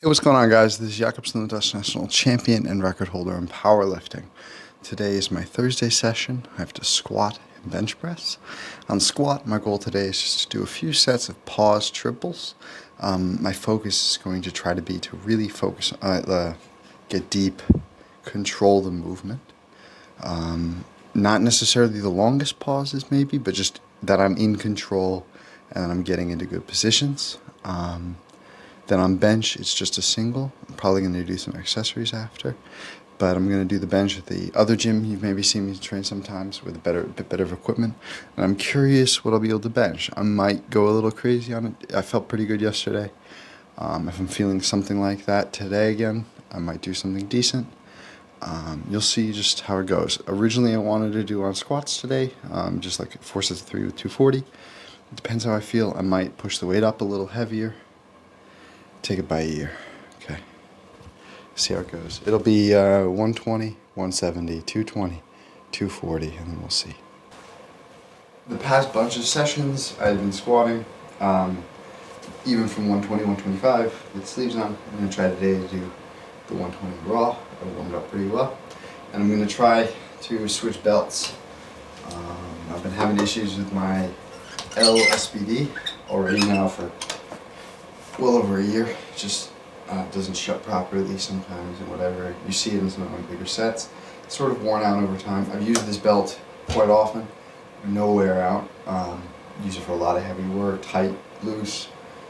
Hey, what's going on, guys? This is Jakobs, the Dutch national champion and record holder in powerlifting. Today is my Thursday session. I have to squat and bench press. On squat, my goal today is just to do a few sets of pause triples. My focus is going to try to be to really focus on get deep, control the movement. Not necessarily the longest pauses, maybe, but just that I'm in control and that I'm getting into good positions. Then on bench, it's just a single. I'm probably going to do some accessories after. But I'm going to do the bench at the other gym. You've maybe seen me train sometimes with a bit better of equipment. And I'm curious what I'll be able to bench. I might go a little crazy on it. I felt pretty good yesterday. If I'm feeling something like that today again, I might do something decent. You'll see just how it goes. Originally, I wanted to do on squats today, just like 4 sets of 3 with 240. It depends how I feel. I might push the weight up a little heavier. Take it by ear. Okay. See how it goes. It'll be 120, 170, 220, 240, and then we'll see. The past bunch of sessions, I've been squatting, even from 120, 125 with sleeves on. I'm going to try today to do the 120 raw. I warmed up pretty well. And I'm going to try to switch belts. I've been having issues with my LSBD already now for well over a year. It just doesn't shut properly sometimes and whatever. You see it in some of my bigger sets. It's sort of worn out over time. I've used this belt quite often. No wear out. Use it for a lot of heavy work, tight, loose.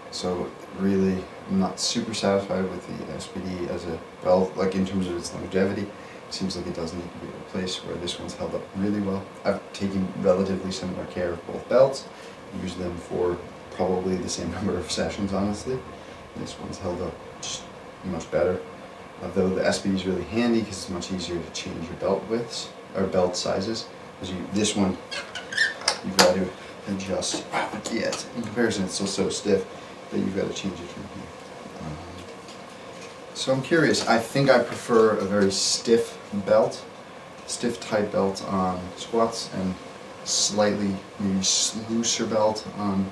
So really, I'm not super satisfied with the SPD as a belt, like in terms of its longevity. Seems like it does need to be replaced, where this one's held up really well. I've taken relatively similar care of both belts. Used them for probably the same number of sessions, honestly. This one's held up just much better. Though the SPD is really handy because it's much easier to change your belt widths or belt sizes. Because this one, you've got to adjust. Yeah, in comparison, it's still so stiff that you've got to change it from here. So I'm curious. I think I prefer a very stiff belt, stiff tight belt on squats, and slightly maybe looser belt on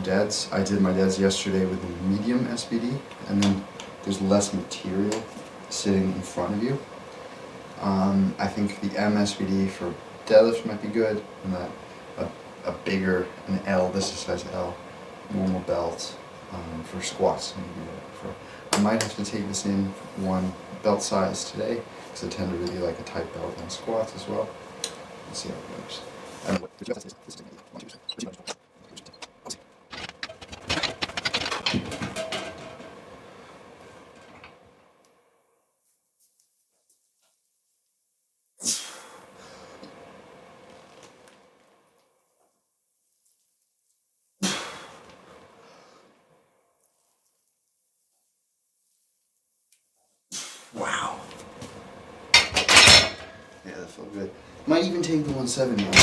deads. I did my deads yesterday with the medium SPD, and then there's less material sitting in front of you. I think the M SPD for deadlifts might be good, and that a bigger, an L, this is size L, normal belt for squats. I might have to take this in one belt size today, because I tend to really like a tight belt on squats as well. Let's see how it goes. Wow. Yeah, that felt good. Might even take the 170 on.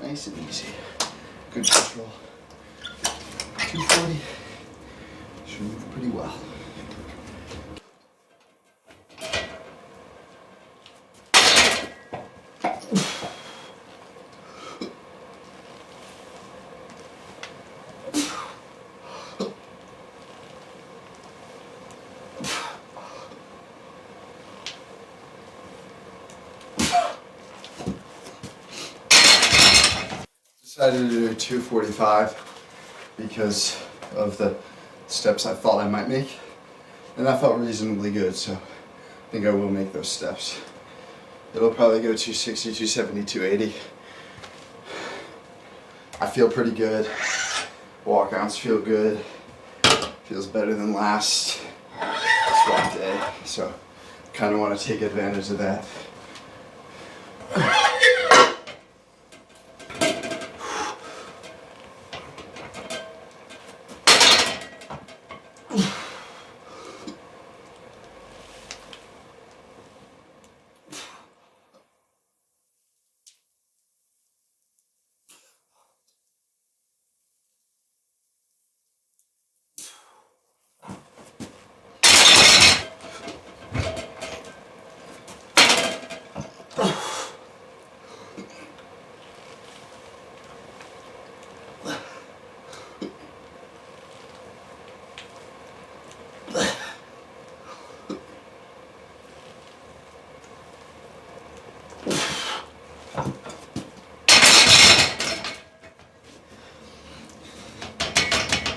Nice and easy. Good control. 240 should move pretty well. Decided to do 245 because of the steps I thought I might make, and that felt reasonably good, so I think I will make those steps. It'll probably go 260, 270, 280. I feel pretty good. Walkouts feel good. Feels better than last squat day, so kind of want to take advantage of that.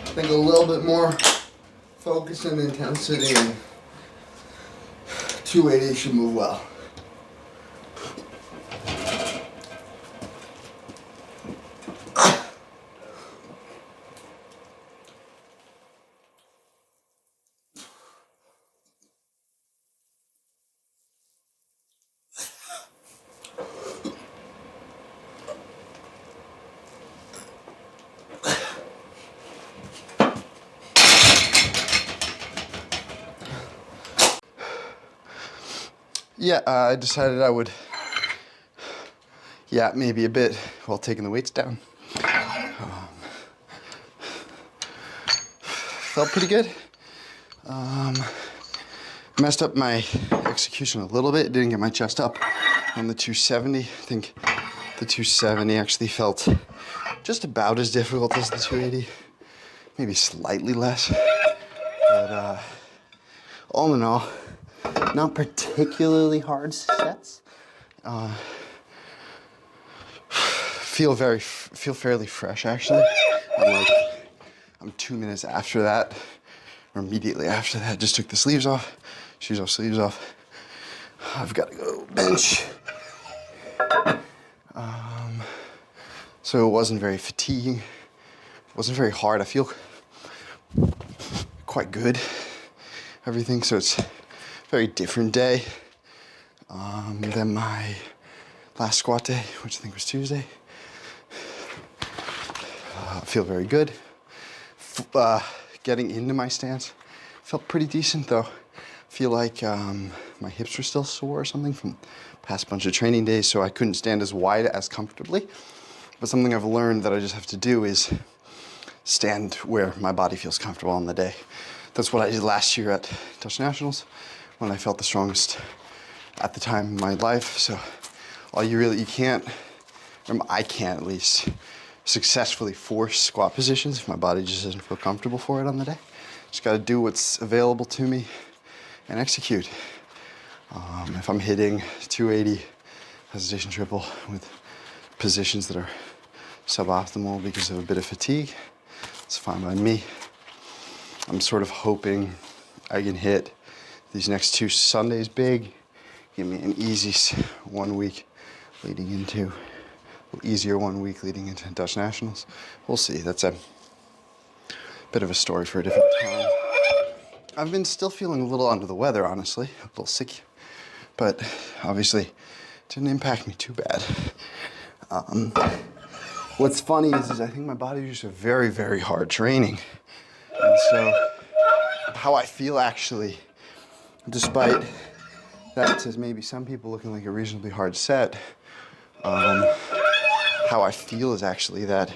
I think a little bit more focus and intensity, and 280 should move well. Yeah, I decided I would, maybe a bit while taking the weights down. Felt pretty good. Messed up my execution a little bit. Didn't get my chest up on the 270. I think the 270 actually felt just about as difficult as the 280. Maybe slightly less. But all in all, not particularly hard sets. Feel fairly fresh actually. I'm 2 minutes after that, or immediately after that. Just took the sleeves off, shoes off, sleeves off. I've got to go bench. So it wasn't very fatiguing. It wasn't very hard. I feel quite good. Everything. So it's very different day than my last squat day, which I think was Tuesday. I feel very good. Getting into my stance felt pretty decent though. I feel like my hips were still sore or something from past bunch of training days, so I couldn't stand as wide as comfortably. But something I've learned that I just have to do is stand where my body feels comfortable on the day. That's what I did last year at Dutch Nationals when I felt the strongest at the time in my life. So you can't, or I can't at least, successfully force squat positions if my body just doesn't feel comfortable for it on the day. Just gotta do what's available to me and execute. If I'm hitting 280 hesitation triple with positions that are suboptimal because of a bit of fatigue, it's fine by me. I'm sort of hoping I can hit these next 2 Sundays big, give me an easy 1 week leading into, easier 1 week leading into Dutch Nationals. We'll see. That's a bit of a story for a different time. I've been still feeling a little under the weather, honestly, a little sick, but obviously it didn't impact me too bad. What's funny is I think my body was just a very, very hard training. And so how I feel actually, despite that to maybe some people looking like a reasonably hard set, how I feel is actually that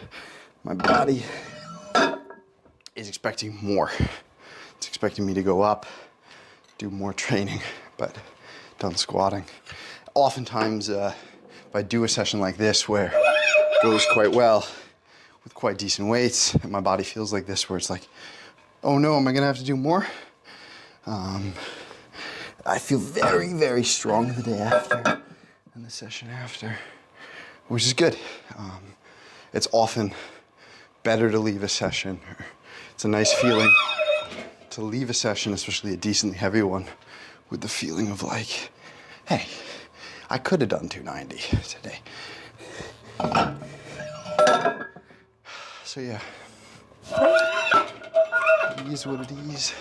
my body is expecting more. It's expecting me to go up, do more training, but done squatting. Oftentimes, if I do a session like this where it goes quite well with quite decent weights, and my body feels like this where it's like, oh no, am I gonna have to do more? I feel very, very strong the day after and the session after, which is good. It's often better to leave a session, or It's a nice feeling to leave a session, especially a decently heavy one, with the feeling of like, hey, I could have done 290 today. So yeah, it is what it is.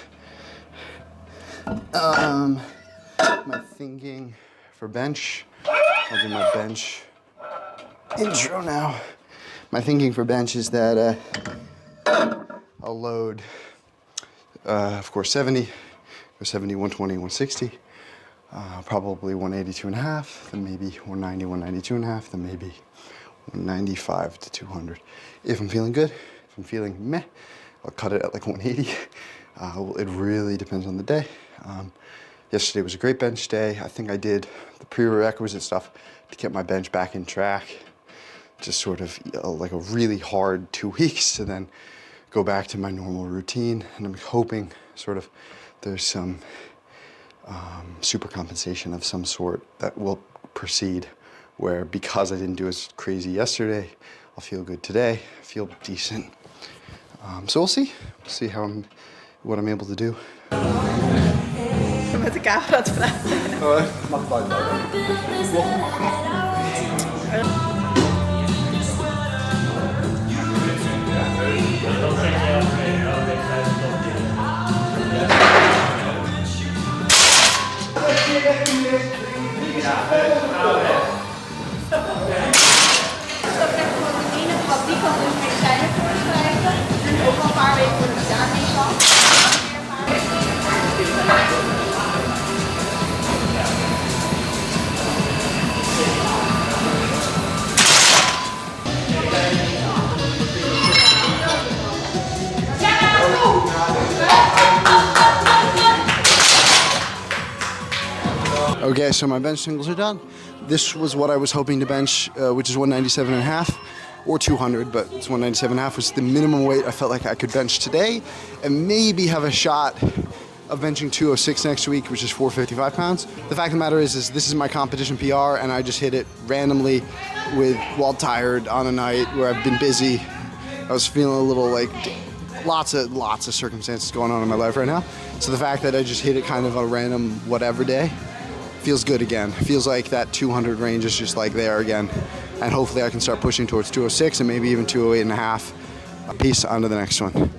My thinking for bench, I'll do my bench intro now. My thinking for bench is that I'll load, of course, 70, or 70, 120, 160, probably 182.5, then maybe 190, 192.5, then maybe 195 to 200. If I'm feeling good, if I'm feeling meh, I'll cut it at like 180. It really depends on the day. Yesterday was a great bench day. I think I did the prerequisite stuff to get my bench back in track. Just sort of like a really hard 2 weeks to then go back to my normal routine. And I'm hoping sort of there's some super compensation of some sort that will proceed, where because I didn't do as crazy yesterday, I'll feel good today, feel decent. So we'll see what I'm able to do. Met de camera te praten. Mag Wat die kan dus medicijnen voorschrijven. En ook al een paar weken voordat ik daarmee kan. Okay, so my bench singles are done. This was what I was hoping to bench, which is 197.5 or 200, but it's 197.5 was the minimum weight I felt like I could bench today, and maybe have a shot of benching 206 next week, which is 455 pounds. The fact of the matter is this is my competition PR, and I just hit it randomly while tired on a night where I've been busy. I was feeling a little like lots of circumstances going on in my life right now. So the fact that I just hit it kind of on a random whatever day feels good again. Feels like that 200 range is just like there again. And hopefully I can start pushing towards 206 and maybe even 208.5. Peace, on to the next one.